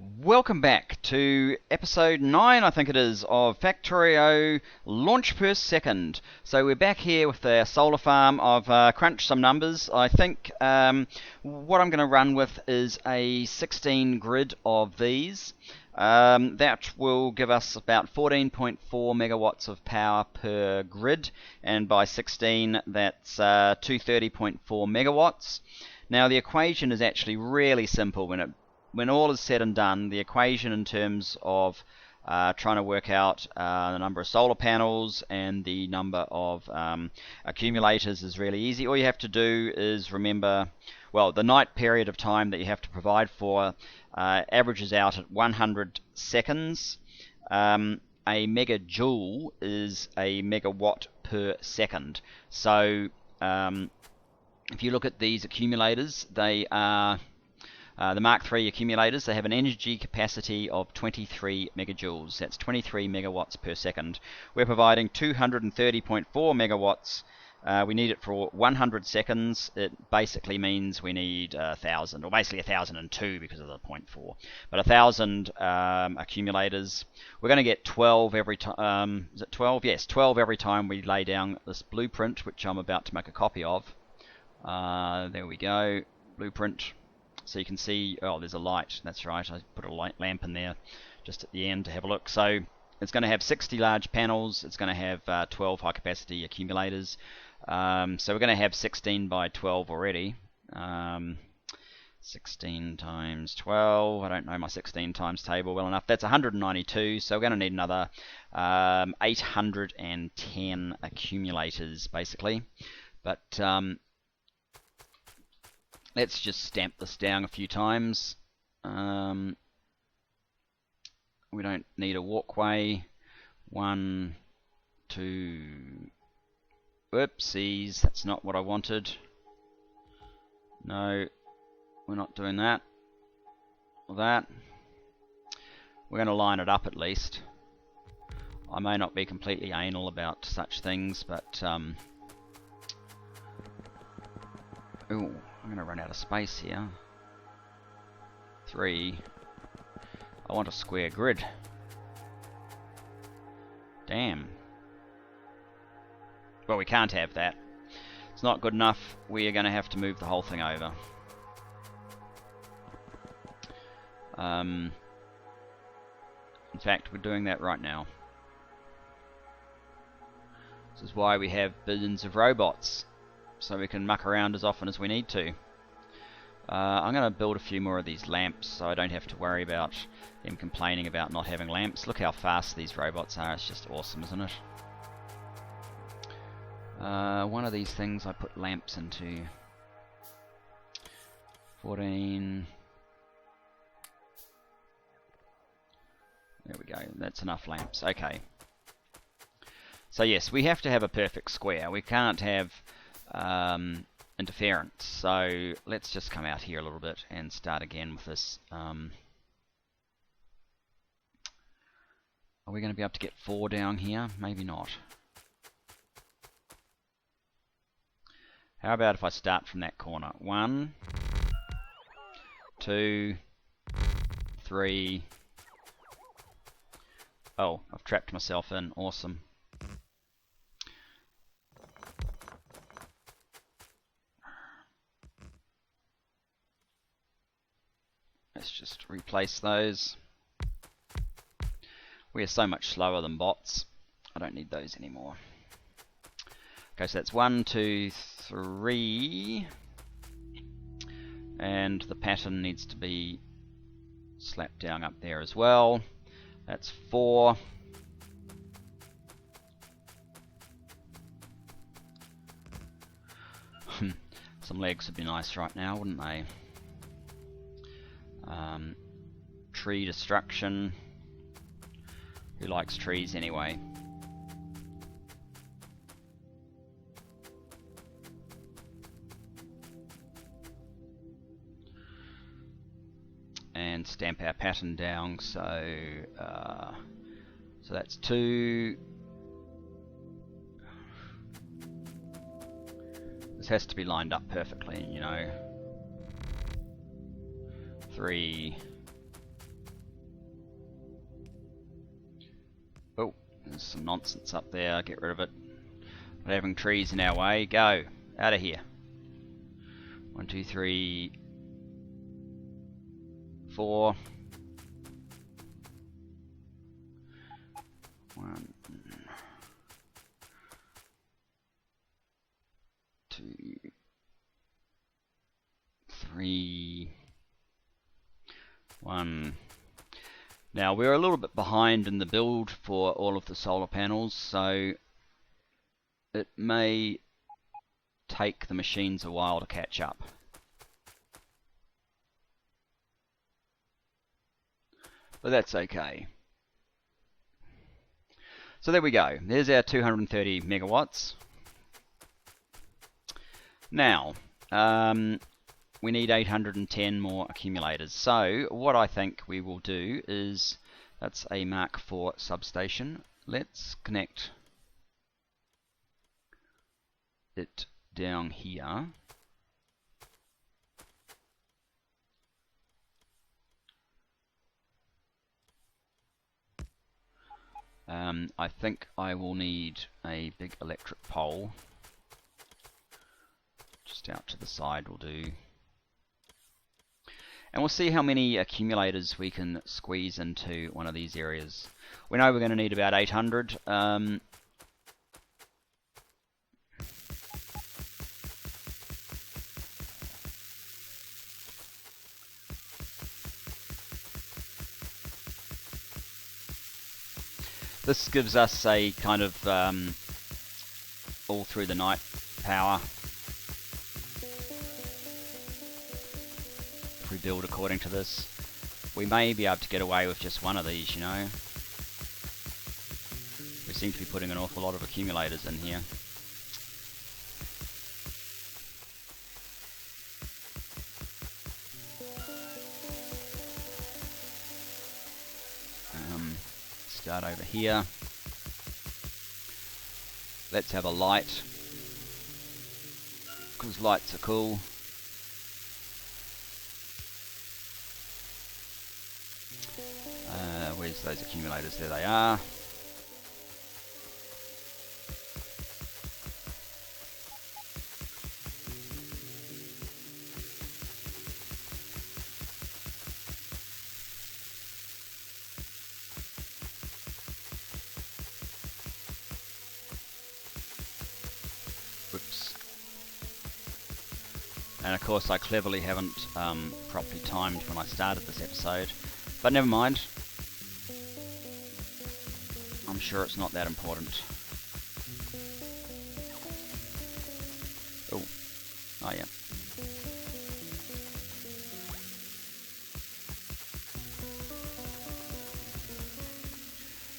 Welcome back to episode 9, I think it is, of Factorio Launch per second. So we're back here with the solar farm. I've crunched some numbers. I think what I'm going to run with is a 16 grid of these. That will give us about 14.4 megawatts of power per grid, and by 16 that's 230.4 megawatts. Now the equation is actually really simple when all is said and done. The equation in terms of trying to work out the number of solar panels and the number of accumulators is really easy. All you have to do is remember, well, the night period of time that you have to provide for averages out at 100 seconds. A megajoule is a megawatt per second. So if you look at these accumulators, they are the Mark III accumulators. They have an energy capacity of 23 megajoules. That's 23 megawatts per second. We're providing 230.4 megawatts. We need it for 100 seconds. It basically means we need 1,000, or basically 1,002 because of the 0.4. But 1,000 accumulators. We're going to get 12 every time. Is it 12? Yes, 12 every time we lay down this blueprint, which I'm about to make a copy of. There we go. Blueprint. So you can see, oh, there's a light. That's right, I put a light lamp in there just at the end to have a look. So it's going to have 60 large panels. It's going to have 12 high capacity accumulators. So we're going to have 16 by 12 already. 16 times 12, I don't know my 16 times table well enough. That's 192, so we're going to need another 810 accumulators basically. But let's just stamp this down a few times. We don't need a walkway. 1, 2. Whoopsies, that's not what I wanted. No, we're not doing that. Or that. We're going to line it up at least. I may not be completely anal about such things, but ooh, I'm going to run out of space here. 3. I want a square grid. Damn. Well, we can't have that. It's not good enough. We are going to have to move the whole thing over. In fact, we're doing that right now. This is why we have billions of robots, so we can muck around as often as we need to. I'm going to build a few more of these lamps so I don't have to worry about them complaining about not having lamps. Look how fast these robots are. It's just awesome, isn't it? One of these things I put lamps into. 14. There we go. That's enough lamps. Okay. So yes, we have to have a perfect square. We can't have interference. So let's just come out here a little bit and start again with this. Are we going to be able to get 4 down here? Maybe not. How about if I start from that corner? 1, 2, 3. Oh, I've trapped myself in. Awesome. Let's just replace those. We are so much slower than bots. I don't need those anymore. Okay, so that's 1, 2, 3. And the pattern needs to be slapped down up there as well. That's 4. Some legs would be nice right now, wouldn't they? Tree destruction. Who likes trees anyway? And stamp our pattern down. So that's 2. This has to be lined up perfectly, you know. 3. There's some nonsense up there, get rid of it. Not having trees in our way, go! Out of here. 1, 2, 3, 4. 1, 2, 3, 1. Now we're a little bit behind in the build for all of the solar panels, so it may take the machines a while to catch up. But that's okay. So there we go. There's our 230 megawatts. Now, we need 810 more accumulators. So what I think we will do is, that's a Mark IV substation. Let's connect it down here. I think I will need a big electric pole. Just out to the side will do. And we'll see how many accumulators we can squeeze into one of these areas. We know we're going to need about 800. This gives us a kind of all through the night power. If we build according to this, we may be able to get away with just one of these, you know. We seem to be putting an awful lot of accumulators in here. Start over here. Let's have a light, because lights are cool. Where's those accumulators? There they are. Whoops. And of course I cleverly haven't properly timed when I started this episode, but never mind. I'm sure it's not that important. Oh yeah.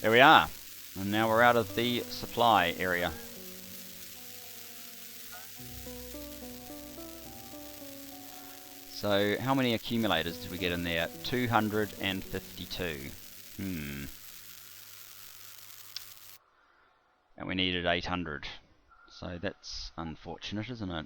There we are. And now we're out of the supply area. So how many accumulators did we get in there? 252. And we needed 800. So that's unfortunate, isn't it?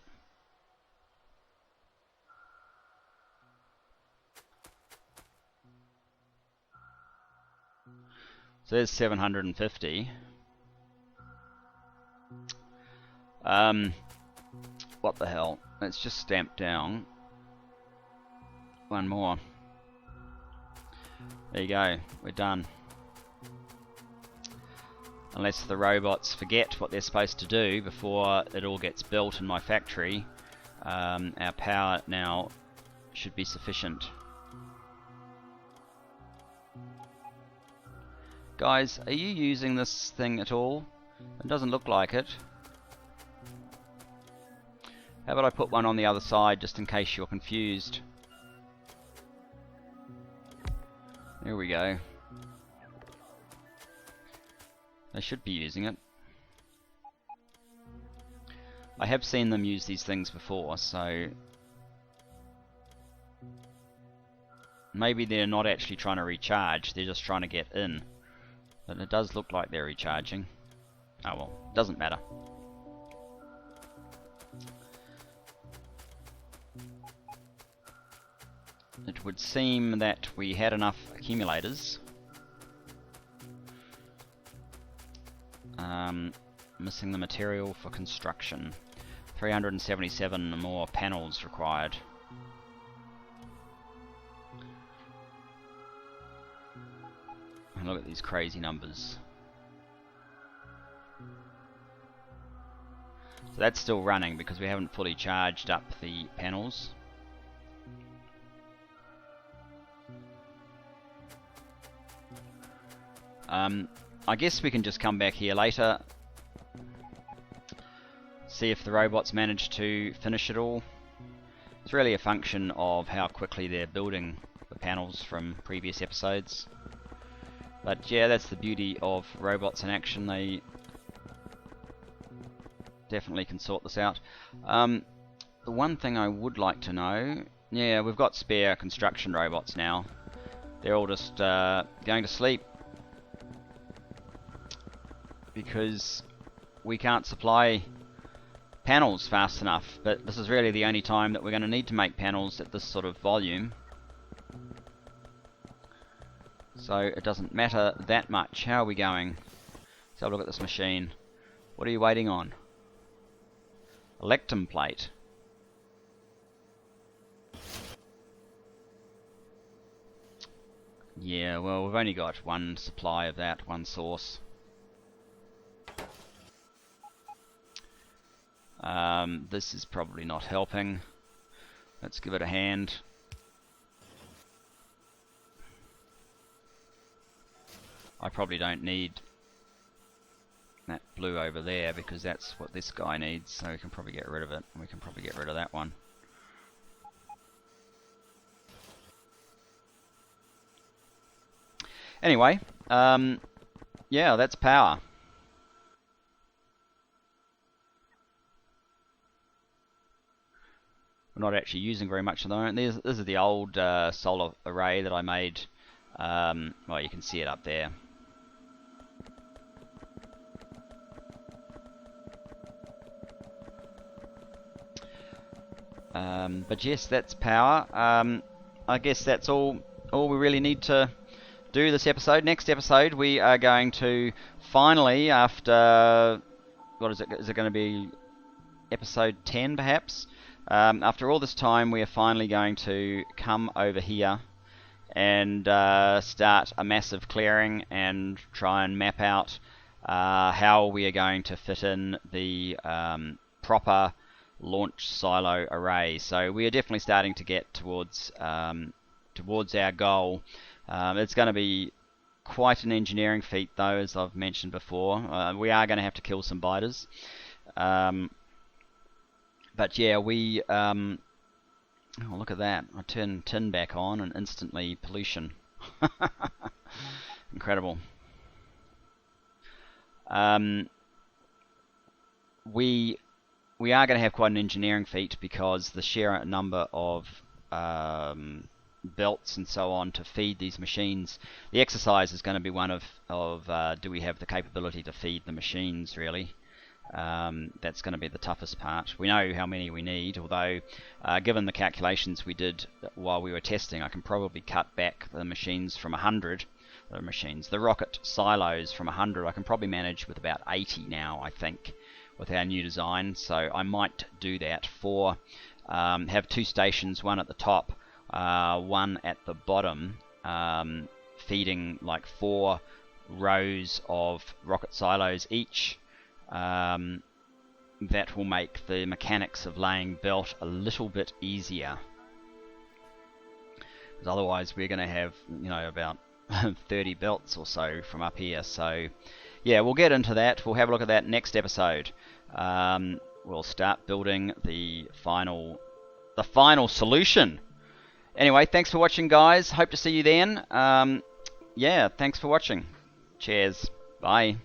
So there's 750. What the hell? Let's just stamp down one more. There you go, we're done. Unless the robots forget what they're supposed to do before it all gets built in my factory, our power now should be sufficient. Guys, are you using this thing at all? It doesn't look like it. How about I put one on the other side just in case you're confused? There we go. They should be using it. I have seen them use these things before, so maybe they're not actually trying to recharge, they're just trying to get in. But it does look like they're recharging. Oh well, doesn't matter. It would seem that we had enough accumulators Missing the material for construction. 377 more panels required. And look at these crazy numbers. So that's still running because we haven't fully charged up the panels. I guess we can just come back here later, see if the robots managed to finish it all. It's really a function of how quickly they're building the panels from previous episodes. But yeah, that's the beauty of robots in action. They definitely can sort this out. The one thing I would like to know, yeah, we've got spare construction robots now. They're all just going to sleep because we can't supply panels fast enough. But this is really the only time that we're going to need to make panels at this sort of volume. So it doesn't matter that much. How are we going? Let's have a look at this machine. What are you waiting on? Electrum plate. Yeah, well, we've only got one supply of that, one source. This is probably not helping. Let's give it a hand. I probably don't need that blue over there because that's what this guy needs, so we can probably get rid of it. We can probably get rid of that one. Anyway, yeah, that's power. We're not actually using very much at the moment. This is the old solar array that I made. Well, you can see it up there. But yes, that's power. I guess that's all we really need to do this episode. Next episode, we are going to finally, after, what is it? Is it going to be episode 10 perhaps? After all this time, we are finally going to come over here and start a massive clearing and try and map out how we are going to fit in the proper launch silo array. So we are definitely starting to get towards our goal. It's going to be quite an engineering feat though, as I've mentioned before. We are going to have to kill some biters. But yeah, we oh, look at that. I turn tin back on and instantly pollution. Incredible. We are going to have quite an engineering feat because the sheer number of belts and so on to feed these machines. The exercise is going to be one of do we have the capability to feed the machines really? That's going to be the toughest part. We know how many we need, although given the calculations we did while we were testing, I can probably cut back the machines from 100. The rocket silos from 100, I can probably manage with about 80 now, I think, with our new design. So I might do that for have two stations, one at the top, one at the bottom, feeding like 4 rows of rocket silos each. That will make the mechanics of laying belt a little bit easier. Because otherwise we're going to have, you know, about 30 belts or so from up here. So yeah, we'll get into that. We'll have a look at that next episode. We'll start building the final solution. Anyway, thanks for watching, guys. Hope to see you then. Yeah, thanks for watching. Cheers. Bye.